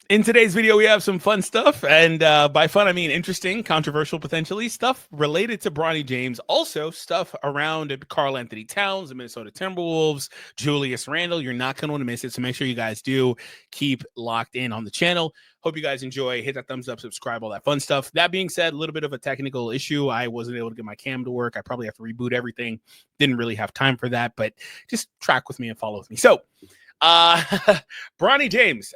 In today's video, we have some fun stuff, and by fun, I mean interesting, controversial, potentially, stuff related to Bronny James. Also, stuff around Karl Anthony Towns, the Minnesota Timberwolves, Julius Randle. You're not going to want to miss it, so make sure you guys do keep locked in on the channel. Hope you guys enjoy. Hit that thumbs up, subscribe, all that fun stuff. That being said, a little bit of a technical issue. I wasn't able to get my cam to work. I probably have to reboot everything. Didn't really have time for that, but just track with me and follow with me. So, Bronny James,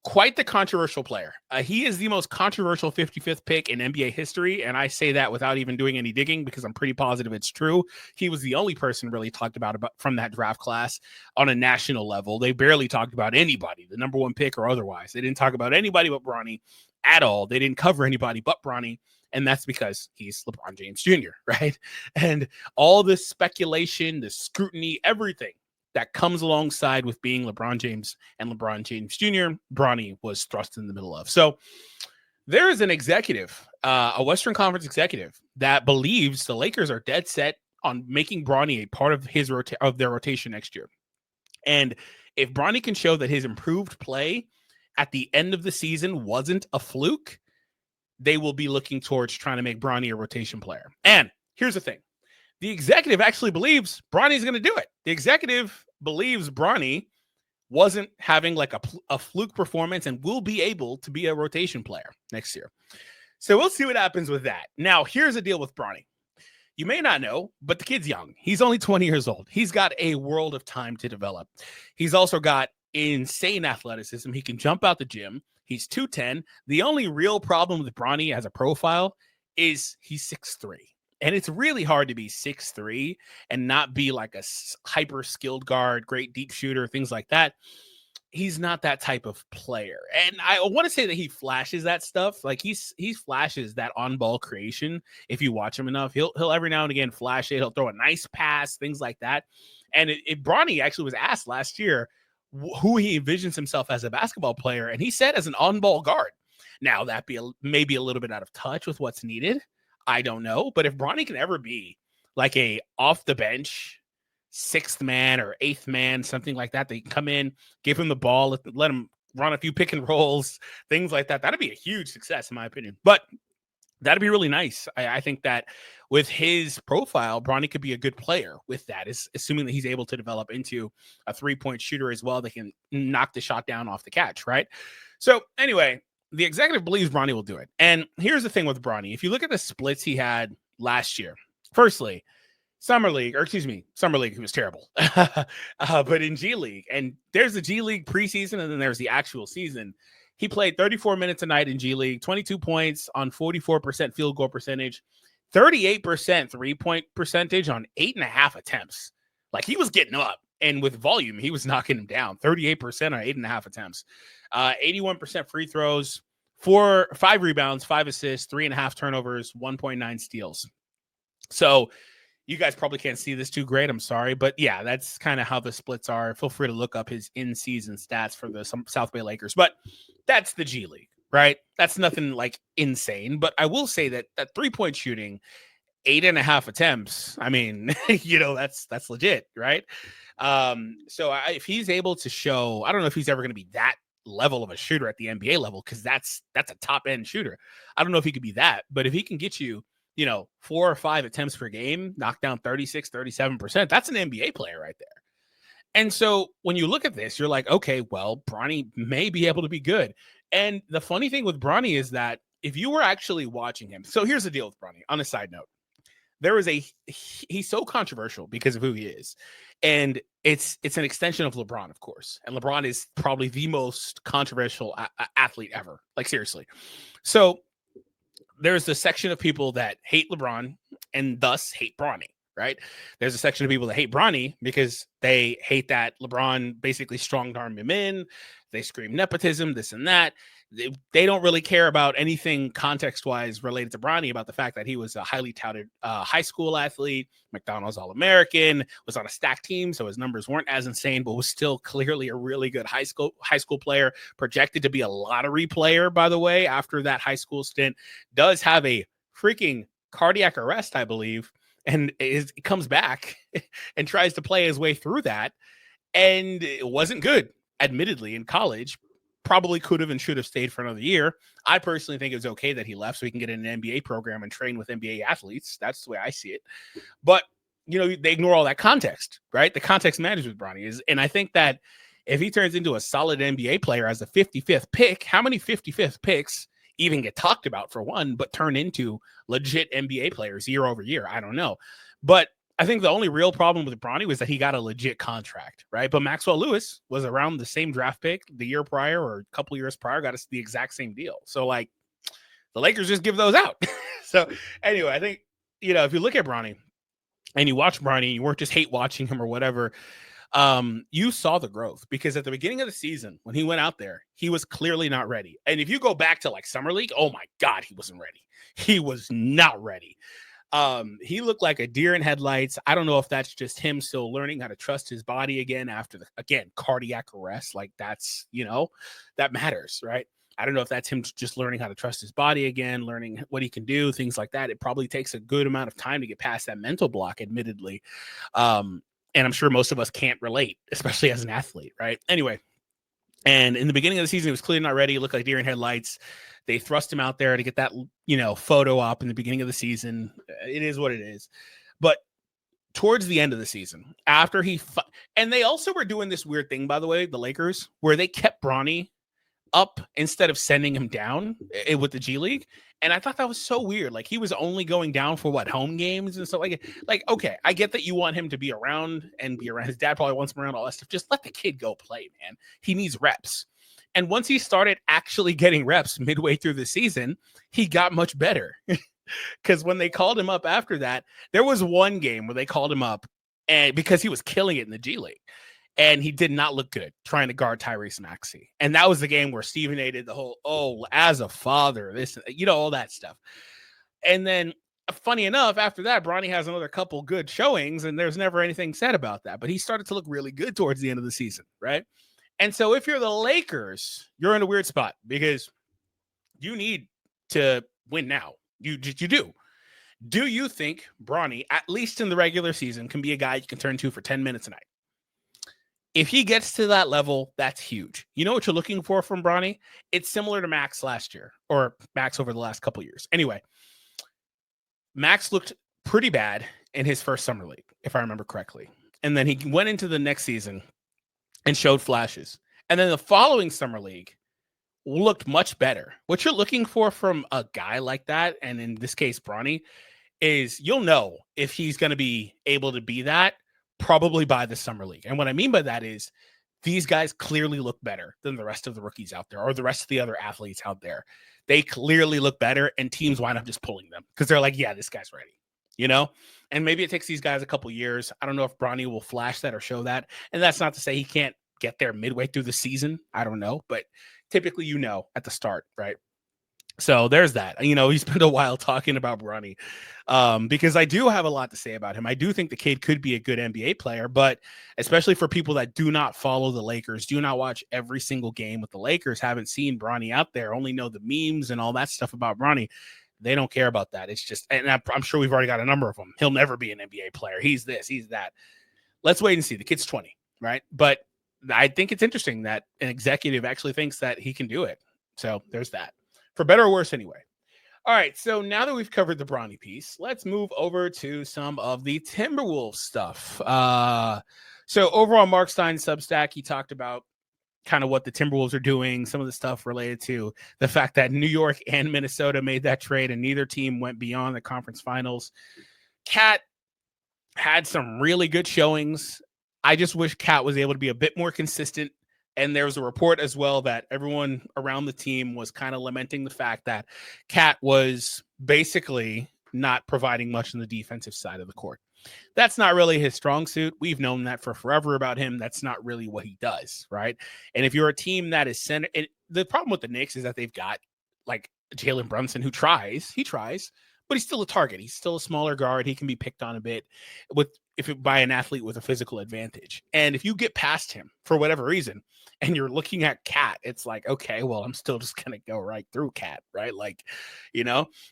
quite the controversial player. He is the most controversial 55th pick in NBA history, and I say that without even doing any digging because I'm pretty positive it's true. He was the only person really talked about from that draft class on a national level. They barely talked about anybody, the number one pick or otherwise. They didn't talk about anybody but Bronny at all. They didn't cover anybody but Bronny, and that's because he's LeBron James Jr., right? And all this speculation, the scrutiny, everything that comes alongside with being LeBron James and LeBron James Jr., Bronny was thrust in the middle of. So there is an executive, a Western Conference executive, that believes the Lakers are dead set on making Bronny a part of their rotation next year. And if Bronny can show that his improved play at the end of the season wasn't a fluke, they will be looking towards trying to make Bronny a rotation player. And here's the thing. The executive actually believes Bronny's going to do it. The executive believes Bronny wasn't having like a fluke performance and will be able to be a rotation player next year. So we'll see what happens with that. Now, here's the deal with Bronny. You may not know, but the kid's young. He's only 20 years old. He's got a world of time to develop. He's also got insane athleticism. He can jump out the gym. He's 210. The only real problem with Bronny as a profile is he's 6'3". And it's really hard to be 6'3" and not be like a hyper skilled guard, great deep shooter, things like that. He's not that type of player. And I want to say that he flashes that stuff. Like he flashes that on ball creation. If you watch him enough, he'll every now and again flash it. He'll throw a nice pass, things like that. And Bronny actually was asked last year who he envisions himself as a basketball player. And he said as an on ball guard. Now that maybe a little bit out of touch with what's needed. I don't know, but if Bronny can ever be like a off the bench sixth man or eighth man, something like that, they can come in, give him the ball, let him run a few pick and rolls, things like that. That'd be a huge success in my opinion, but that'd be really nice. I think that with his profile, Bronny could be a good player with that, is assuming that he's able to develop into a 3-point shooter as well. They can knock the shot down off the catch, right? So anyway, the executive believes Bronny will do it. And here's the thing with Bronny. If you look at the splits he had last year, firstly, Summer League, he was terrible. But in G League, and there's the G League preseason, and then there's the actual season. He played 34 minutes a night in G League, 22 points on 44% field goal percentage, 38% 3-point percentage on 8.5 attempts. Like he was getting up. And with volume, he was knocking him down. 38% on 8.5 attempts. 81% free throws, 5 rebounds, 5 assists, 3.5 turnovers, 1.9 steals. So you guys probably can't see this too great. I'm sorry. But yeah, that's kind of how the splits are. Feel free to look up his in-season stats for the South Bay Lakers. But that's the G League, right? That's nothing like insane. But I will say that 3-point shooting, 8.5 attempts, I mean, that's legit, right? So if he's able to show, I don't know if he's ever going to be that level of a shooter at the NBA level, because that's a top end shooter. I don't know if he could be that, but if he can get you, 4 or 5 attempts per game, knock down 36, 37%, that's an NBA player right there. And so when you look at this, you're like, okay, well, Bronny may be able to be good. And the funny thing with Bronny is that if you were actually watching him, so here's the deal with Bronny on a side note. He's so controversial because of who he is. And it's an extension of LeBron, of course. And LeBron is probably the most controversial athlete ever. Like, seriously. So there's the section of people that hate LeBron and thus hate Bronny, right? There's a section of people that hate Bronny because they hate that LeBron basically strong-armed him in. They scream nepotism, this and that. They don't really care about anything context-wise related to Bronny, about the fact that he was a highly touted high school athlete, McDonald's All-American, was on a stacked team, so his numbers weren't as insane, but was still clearly a really good high school player, projected to be a lottery player, by the way, after that high school stint. Does have a freaking cardiac arrest, I believe, and comes back and tries to play his way through that, and it wasn't good, admittedly, in college. probably could have and should have stayed for another year. I personally think it was okay that he left so he can get in an NBA program and train with NBA athletes. That's the way I see it. But, they ignore all that context, right? The context matters with Bronny and I think that if he turns into a solid NBA player as a 55th pick, how many 55th picks even get talked about for one, but turn into legit NBA players year over year? I don't know. But I think the only real problem with Bronny was that he got a legit contract, right? But Maxwell Lewis was around the same draft pick the year prior or a couple years prior, got us the exact same deal. So, like, the Lakers just give those out. So, anyway, I think, if you look at Bronny and you watch Bronny, you weren't just hate watching him or whatever, you saw the growth because at the beginning of the season, when he went out there, he was clearly not ready. And if you go back to like Summer League, oh my God, he wasn't ready. He was not ready. He looked like a deer in headlights. I don't know if that's just him still learning how to trust his body again after cardiac arrest. Like that's, that matters, right? I don't know if that's him just learning how to trust his body again, learning what he can do, things like that. It probably takes a good amount of time to get past that mental block, admittedly. And I'm sure most of us can't relate, especially as an athlete, right? Anyway, and in the beginning of the season, he was clearly not ready. He looked like deer in headlights. They thrust him out there to get that, photo op in the beginning of the season. It is what it is. But towards the end of the season, after and they also were doing this weird thing, by the way, the Lakers, where they kept Bronny up instead of sending him down with the G League. And I thought that was so weird. Like he was only going down for home games and stuff like, okay, I get that you want him to be around and be around. His dad probably wants him around, all that stuff. Just let the kid go play, man. He needs reps. And once he started actually getting reps midway through the season, he got much better. Because when they called him up after that, there was one game where they called him up and because he was killing it in the G League. And he did not look good trying to guard Tyrese Maxey. And that was the game where Stephen A did the whole, as a father, this, all that stuff. And then, funny enough, after that, Bronny has another couple good showings, and there's never anything said about that. But he started to look really good towards the end of the season, right? And so if you're the Lakers, you're in a weird spot because you need to win now. You do. Do you think Bronny, at least in the regular season, can be a guy you can turn to for 10 minutes a night? If he gets to that level, that's huge. You know what you're looking for from Bronny? It's similar to Max last year, or Max over the last couple of years. Anyway, Max looked pretty bad in his first summer league, if I remember correctly. And then he went into the next season and showed flashes. And then the following summer league looked much better. What you're looking for from a guy like that, and in this case, Bronny, is you'll know if he's going to be able to be that probably by the summer league. And what I mean by that is these guys clearly look better than the rest of the rookies out there or the rest of the other athletes out there. They clearly look better and teams wind up just pulling them because they're like, yeah, this guy's ready, and maybe it takes these guys a couple years. I don't know if Bronny will flash that or show that. And that's not to say he can't get there midway through the season. I don't know, but typically, at the start, right? So there's that. We spent a while talking about Bronny because I do have a lot to say about him. I do think the kid could be a good NBA player, but especially for people that do not follow the Lakers, do not watch every single game with the Lakers, haven't seen Bronny out there, only know the memes and all that stuff about Bronny. They don't care about that. It's just, and I'm sure we've already got a number of them. He'll never be an NBA player. He's this, he's that. Let's wait and see. The kid's 20, right? But I think it's interesting that an executive actually thinks that he can do it. So there's that. For better or worse, anyway. All right, so now that we've covered the Bronny piece, let's move over to some of the Timberwolves stuff. So over on Mark Stein's Substack, he talked about kind of what the Timberwolves are doing, some of the stuff related to the fact that New York and Minnesota made that trade and neither team went beyond the conference finals. Cat had some really good showings. I just wish Cat was able to be a bit more consistent. And there was a report as well that everyone around the team was kind of lamenting the fact that Cat was basically not providing much on the defensive side of the court. That's not really his strong suit. We've known that for forever about him. That's not really what he does, right? And if you're a team that is center, the problem with the Knicks is that they've got like Jalen Brunson who tries, but he's still a target. He's still a smaller guard. He can be picked on a bit by an athlete with a physical advantage. And if you get past him for whatever reason, and you're looking at Cat, it's like, okay, well, I'm still just going to go right through Cat, right? Like,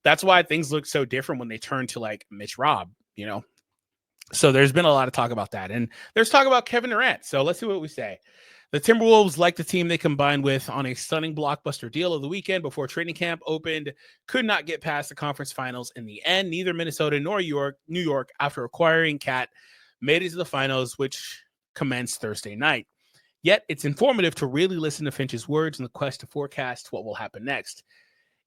that's why things look so different when they turn to like Mitch Robb, So there's been a lot of talk about that. And there's talk about Kevin Durant. So let's see what we say. The Timberwolves, like the team they combined with on a stunning blockbuster deal of the weekend before training camp opened, could not get past the conference finals in the end. Neither Minnesota nor New York, after acquiring Cat, made it to the finals, which commenced Thursday night. Yet it's informative to really listen to Finch's words in the quest to forecast what will happen next.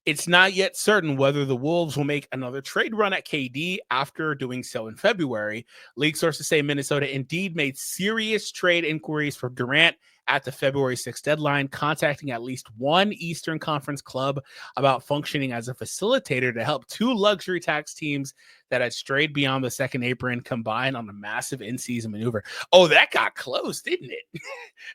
It's not yet certain whether the Wolves will make another trade run at KD after doing so in February. League sources say Minnesota indeed made serious trade inquiries for Durant at the February 6th deadline, contacting at least one Eastern Conference club about functioning as a facilitator to help two luxury tax teams that had strayed beyond the second apron combine on a massive in-season maneuver. Oh, that got close, didn't it?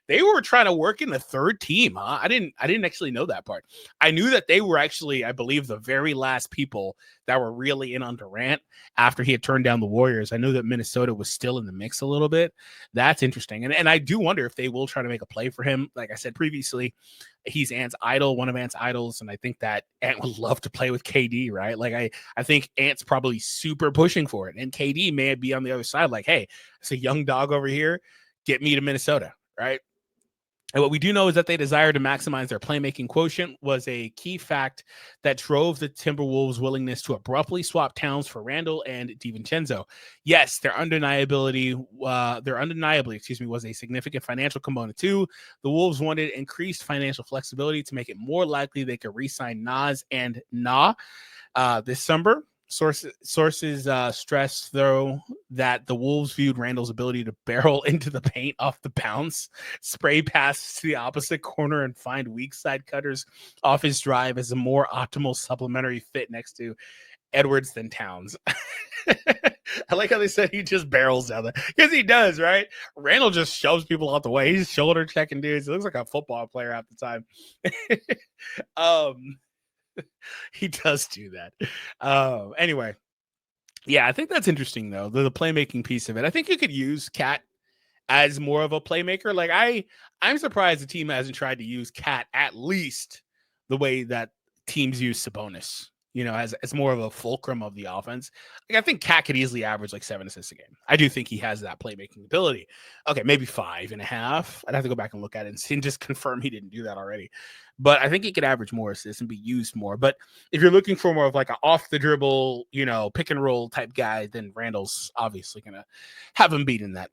They were trying to work in the third team, huh? I didn't actually know that part. I knew that they were actually, I believe, the very last people that were really in on Durant after he had turned down the Warriors. I knew that Minnesota was still in the mix a little bit. That's interesting. And I do wonder if they will try to make a play for him. Like I said previously, he's Ant's idol, one of Ant's idols, and I think that Ant would love to play with KD, right? Like I think Ant's probably super pushing for it, and KD may be on the other side, like, hey, it's a young dog over here, get me to Minnesota, right? And what we do know is that they desire to maximize their playmaking quotient was a key fact that drove the Timberwolves' willingness to abruptly swap Towns for Randall and DiVincenzo. Yes, their undeniably, was a significant financial component too. The Wolves wanted increased financial flexibility to make it more likely they could re-sign Nas and Na this summer. Sources stress, though, that the Wolves viewed Randall's ability to barrel into the paint off the bounce, spray passes to the opposite corner, and find weak side cutters off his drive as a more optimal supplementary fit next to Edwards than Towns. I like how they said he just barrels down there, because he does, right? Randall just shoves people out the way. He's shoulder checking dudes. He looks like a football player half the time. He does do that. Anyway, yeah, I think that's interesting though. The playmaking piece of it. I think you could use Cat as more of a playmaker. Like I'm surprised the team hasn't tried to use Cat at least the way that teams use Sabonis. You know, as more of a fulcrum of the offense. Like I think Cat could easily average like 7 assists a game. I do think he has that playmaking ability. Okay, maybe 5.5. I'd have to go back and look at it and just confirm he didn't do that already. But I think he could average more assists and be used more. But if you're looking for more of like an off the dribble, pick and roll type guy, then Randall's obviously gonna have him beaten that.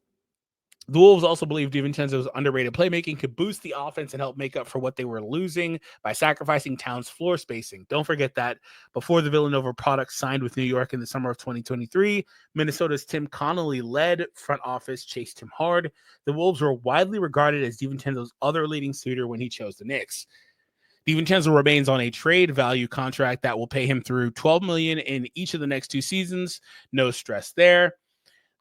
The Wolves also believe DiVincenzo's underrated playmaking could boost the offense and help make up for what they were losing by sacrificing Towns' floor spacing. Don't forget that before the Villanova product signed with New York in the summer of 2023, Minnesota's Tim Connolly-led front office chased him hard. The Wolves were widely regarded as DiVincenzo's other leading suitor when he chose the Knicks. DiVincenzo remains on a trade value contract that will pay him through $12 million in each of the next 2 seasons. No stress there.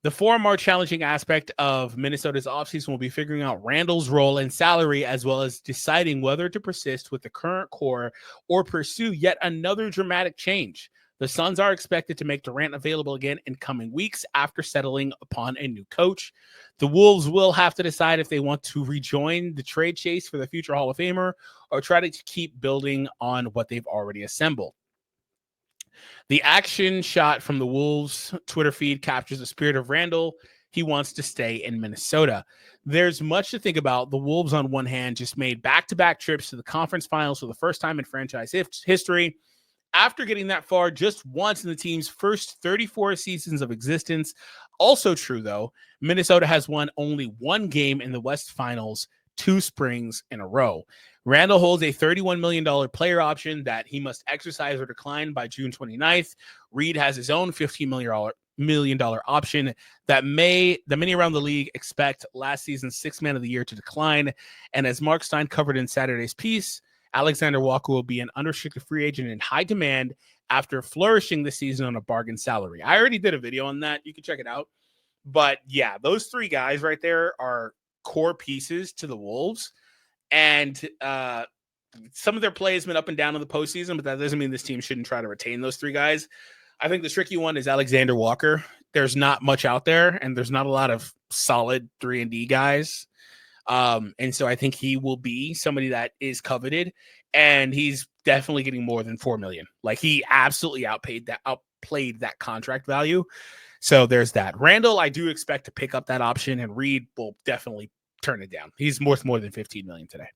The far more challenging aspect of Minnesota's offseason will be figuring out Randall's role and salary, as well as deciding whether to persist with the current core or pursue yet another dramatic change. The Suns are expected to make Durant available again in coming weeks after settling upon a new coach. The Wolves will have to decide if they want to rejoin the trade chase for the future Hall of Famer or try to keep building on what they've already assembled. The action shot from the Wolves Twitter feed captures the spirit of Randall. He wants to stay in Minnesota. There's much to think about. The Wolves, on one hand, just made back-to-back trips to the conference finals for the first time in franchise history. After getting that far just once in the team's first 34 seasons of existence. Also true, though, Minnesota has won only one game in the West Finals 2 springs in a row. Randall holds a $31 million player option that he must exercise or decline by June 29th. Reed has his own $15 million option that many around the league expect last season's 6th man of the year to decline. And as Mark Stein covered in Saturday's piece, Alexander Walker will be an unrestricted free agent in high demand after flourishing this season on a bargain salary. I already did a video on that. You can check it out. But yeah, those 3 guys right there are core pieces to the Wolves. And some of their play has been up and down in the postseason, but that doesn't mean this team shouldn't try to retain those 3 guys. I think the tricky one is Alexander Walker. There's not much out there, and there's not a lot of solid 3-and-D guys. And so I think he will be somebody that is coveted, and he's definitely getting more than $4 million. Like, he absolutely outplayed that contract value. So there's that. Randall, I do expect to pick up that option, and Reed will definitely turn it down. He's worth more than $15 million today.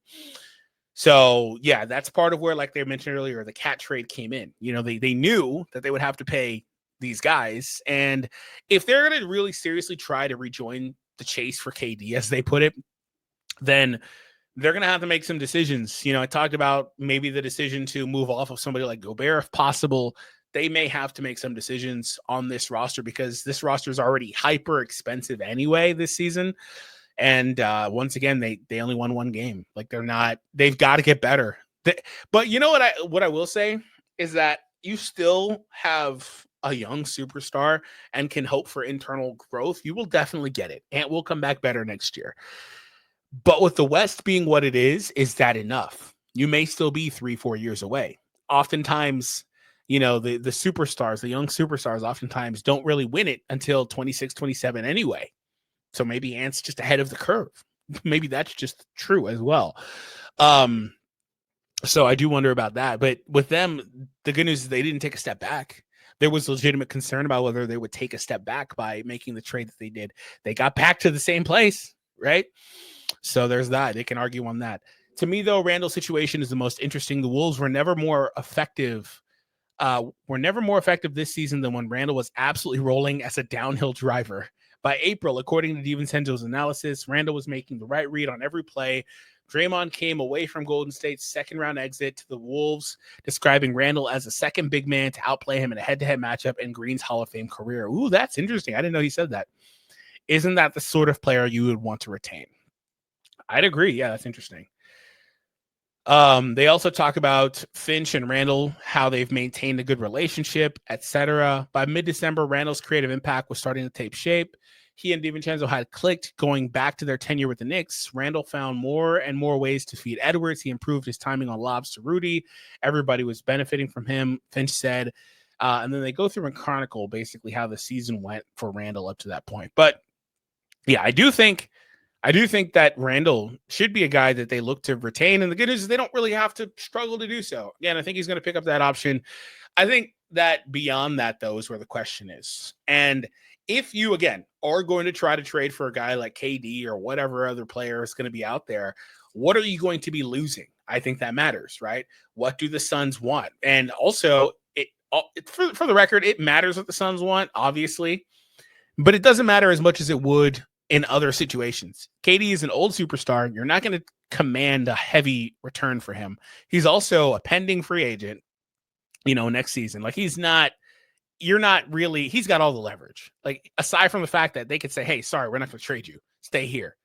So yeah, that's part of where, like they mentioned earlier, the cat trade came in. They knew that they would have to pay these guys, and if they're going to really seriously try to rejoin the chase for KD, as they put it, then they're going to have to make some decisions. I talked about maybe the decision to move off of somebody like Gobert if possible. They may have to make some decisions on this roster because this roster is already hyper expensive anyway this season. And once again, they only won one game. Like they've got to get better. But you know what I will say is that you still have a young superstar and can hope for internal growth. You will definitely get it. Ant will come back better next year. But with the West being what it is that enough? You may still be 3-4 years away. Oftentimes, the superstars, the young superstars oftentimes don't really win it until 26, 27 anyway. So maybe Ant's just ahead of the curve. Maybe that's just true as well. So I do wonder about that. But with them, the good news is they didn't take a step back. There was legitimate concern about whether they would take a step back by making the trade that they did. They got back to the same place, right? So there's that. They can argue on that. To me, though, Randall's situation is the most interesting. The Wolves were never more effective. This season than when Randall was absolutely rolling as a downhill driver. By April, according to DiVincenzo's analysis, Randall was making the right read on every play. Draymond came away from Golden State's second-round exit to the Wolves, describing Randall as a second big man to outplay him in a head-to-head matchup in Green's Hall of Fame career. Ooh, that's interesting. I didn't know he said that. Isn't that the sort of player you would want to retain? I'd agree. Yeah, that's interesting. They also talk about Finch and Randall, how they've maintained a good relationship, etc. By mid-December, Randall's creative impact was starting to take shape. He and DiVincenzo had clicked going back to their tenure with the Knicks. Randall found more and more ways to feed Edwards. He improved his timing on lobs to Rudy. Everybody was benefiting from him, Finch said. And then they go through and chronicle basically how the season went for Randall up to that point. But yeah, I do think that Randall should be a guy that they look to retain. And the good news is they don't really have to struggle to do so. Again, I think he's going to pick up that option. I think that beyond that, though, is where the question is. And if you, again, are going to try to trade for a guy like KD or whatever other player is going to be out there, what are you going to be losing? I think that matters, right? What do the Suns want? And also, for the record, it matters what the Suns want, obviously, but it doesn't matter as much as it would in other situations. KD is an old superstar. You're not going to command a heavy return for him. He's also a pending free agent, next season. Like he's got all the leverage. Like aside from the fact that they could say, hey, sorry, we're not going to trade you. Stay here.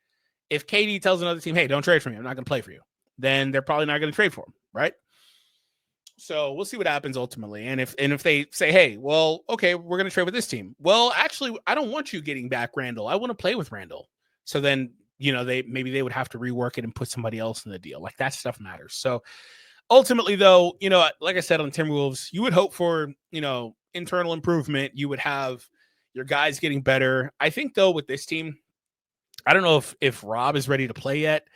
If KD tells another team, hey, don't trade for me, I'm not going to play for you, then they're probably not going to trade for him. Right. So we'll see what happens ultimately. And if they say, hey, well, okay, we're going to trade with this team. Well, actually, I don't want you getting back Randall. I want to play with Randall. So then, they would have to rework it and put somebody else in the deal. Like that stuff matters. So ultimately, though, like I said on Timberwolves, you would hope for, internal improvement. You would have your guys getting better. I think, though, with this team, I don't know if Rob is ready to play yet,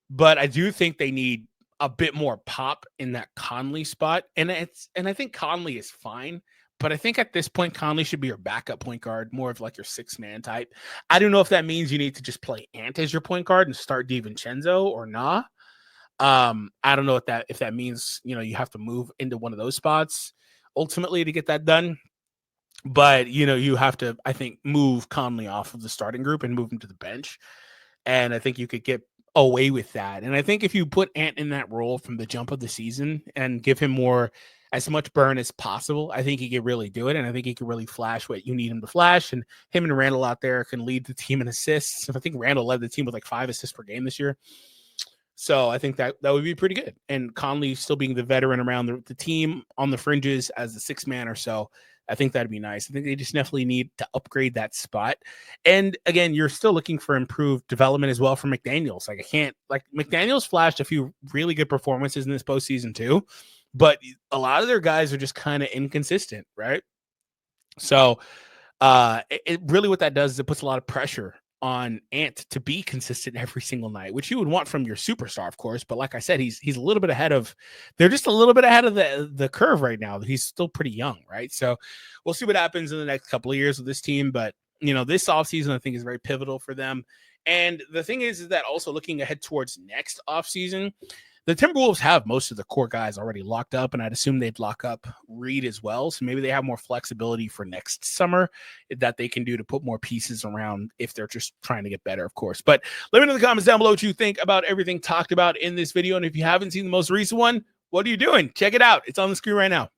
but I do think they need a bit more pop in that Conley spot. And I think Conley is fine, but I think at this point, Conley should be your backup point guard, more of like your 6-man type. I don't know if that means you need to just play Ant as your point guard and start DiVincenzo or not. I don't know if that means, you have to move into one of those spots ultimately to get that done. But, you have to, I think, move Conley off of the starting group and move him to the bench. And I think you could get away with that. And I think if you put Ant in that role from the jump of the season and give him as much burn as possible, I think he could really do it. And I think he could really flash what you need him to flash. And him and Randall out there can lead the team in assists. I think Randall led the team with like 5 assists per game this year. So I think that would be pretty good. And Conley still being the veteran around the team on the fringes as the 6-man or so, I think that'd be nice. I think they just definitely need to upgrade that spot. And again, you're still looking for improved development as well from McDaniels. McDaniels flashed a few really good performances in this postseason too, but a lot of their guys are just kind of inconsistent, right? So it really, what that does is it puts a lot of pressure on Ant to be consistent every single night, which you would want from your superstar, of course. But like I said, he's a little bit ahead of, they're just a little bit ahead of the curve right now. He's still pretty young, right? So we'll see what happens in the next couple of years with this team. But, this offseason, I think, is very pivotal for them. And the thing is that also looking ahead towards next offseason, the Timberwolves have most of the core guys already locked up, and I'd assume they'd lock up Reed as well. So maybe they have more flexibility for next summer that they can do to put more pieces around if they're just trying to get better, of course. But let me know in the comments down below what you think about everything talked about in this video. And if you haven't seen the most recent one, what are you doing? Check it out. It's on the screen right now.